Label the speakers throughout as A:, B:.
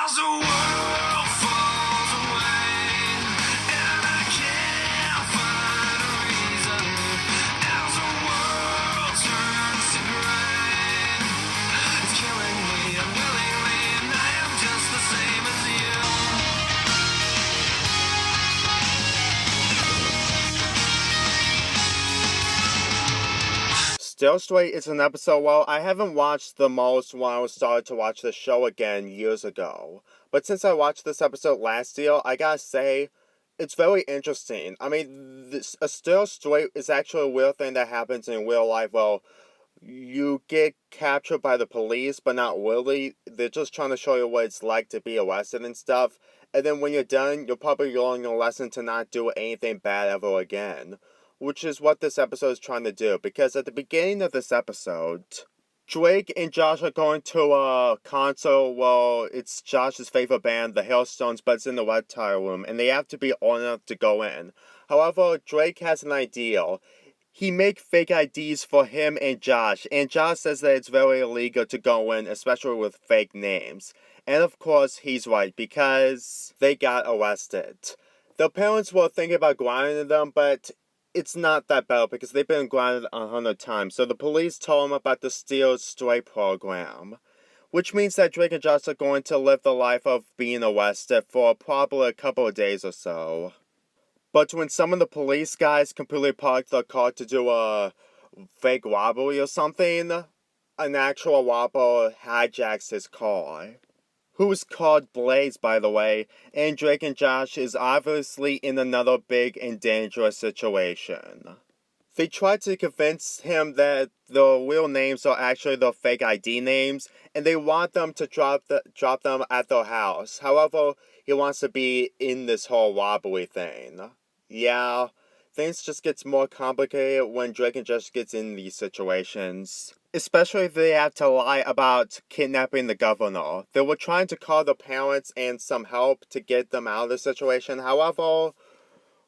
A: As the world falls away and I can't find a reason, as the world turns to gray, it's killing me unwillingly, and I am just the same as you.
B: Still Straight is an episode, well, I haven't watched the most when I started to watch the show again years ago. But since I watched this episode last year, I gotta say, it's very interesting. I mean, a Still Straight is actually a real thing that happens in real life. Well, you get captured by the police, but not really. They're just trying to show you what it's like to be arrested and stuff. And then when you're done, you'll probably learn a lesson to not do anything bad ever again. Which is what this episode is trying to do. Because at the beginning of this episode, Drake and Josh are going to a concert. Well, it's Josh's favorite band, the Hailstones, but it's in the Red Tire Room, and they have to be old enough to go in. However, Drake has an idea. He make fake IDs for him and Josh says that it's very illegal to go in, especially with fake names. And of course, he's right, because they got arrested. The parents were thinking about grounding them, but it's not that bad because they've been grounded 100 times. So the police told them about the Still Straight program, which means that Drake and Josh are going to live the life of being arrested for probably a couple of days or so. But when some of the police guys completely parked their car to do a fake robbery or something, an actual robber hijacks his car. Who's called Blaze, by the way, and Drake and Josh is obviously in another big and dangerous situation. They try to convince him that the real names are actually the fake ID names, and they want them to drop them at their house. However, he wants to be in this whole robbery thing. Yeah, things just gets more complicated when Drake and Josh gets in these situations. Especially if they have to lie about kidnapping the governor. They were trying to call the parents and some help to get them out of the situation. However,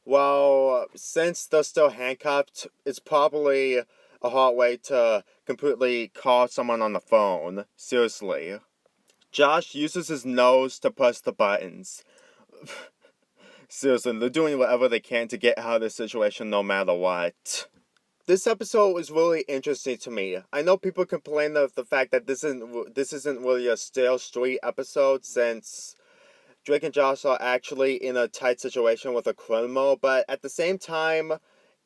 B: well, since they're still handcuffed, it's probably a hard way to completely call someone on the phone. Seriously. Josh uses his nose to press the buttons. Seriously, they're doing whatever they can to get out of the situation no matter what. This episode was really interesting to me. I know people complain of the fact that this isn't really a Still Straight episode since Drake and Josh are actually in a tight situation with a criminal, but at the same time,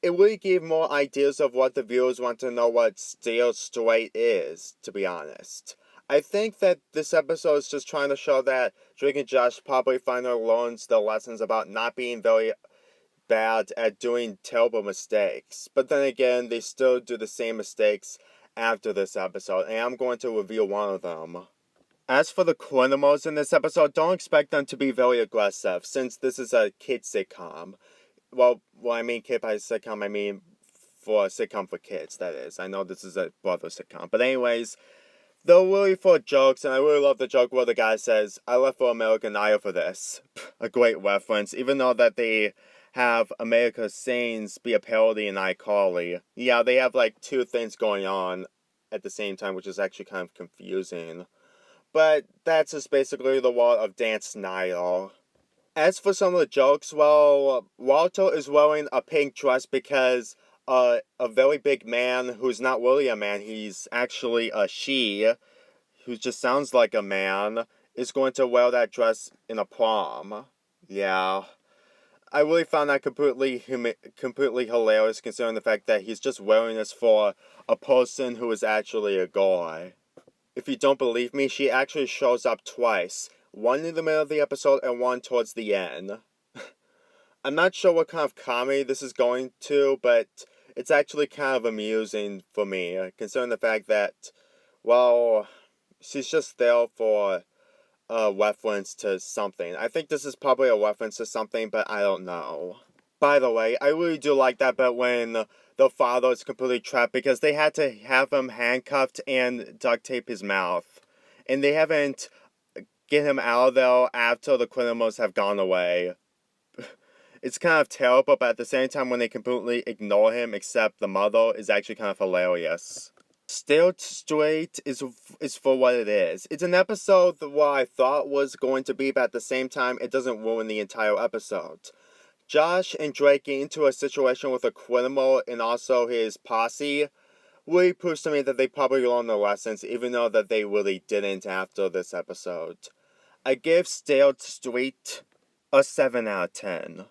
B: it really gave more ideas of what the viewers want to know what Still Straight is, to be honest. I think that this episode is just trying to show that Drake and Josh probably finally learns the lessons about not being very bad at doing terrible mistakes. But then again, they still do the same mistakes after this episode, and I'm going to review one of them. As for the criminals in this episode, don't expect them to be very aggressive, since this is a kid sitcom. Well, I mean kid by sitcom, I mean for a sitcom for kids, that is. I know this is a brother sitcom. But anyways, they're really for jokes, and I really love the joke where the guy says, "I left for American Idol for this." A great reference, even though that they have America's Saints be a parody in iCarly. Yeah, they have like two things going on at the same time, which is actually kind of confusing. But that's just basically the world of Dan Snyder. As for some of the jokes, well, Walter is wearing a pink dress because a very big man who's not really a man, he's actually a she, who just sounds like a man, is going to wear that dress in a prom. Yeah. I really found that completely hilarious, considering the fact that he's just wearing this for a person who is actually a guy. If you don't believe me, she actually shows up twice. One in the middle of the episode and one towards the end. I'm not sure what kind of comedy this is going to, but it's actually kind of amusing for me, considering the fact that, well, she's just there for a reference to something. I think this is probably a reference to something, but I don't know. By the way, I really do like that bit when the father is completely trapped because they had to have him handcuffed and duct tape his mouth. And they haven't get him out of there after the criminals have gone away. It's kind of terrible, but at the same time when they completely ignore him except the mother is actually kind of hilarious. Stale Straight is for what it is. It's an episode that what I thought was going to be, but at the same time, it doesn't ruin the entire episode. Josh and Drake get into a situation with a criminal and also his posse really proves to me that they probably learned their lessons, even though that they really didn't after this episode. I give Stale Street a 7 out of 10.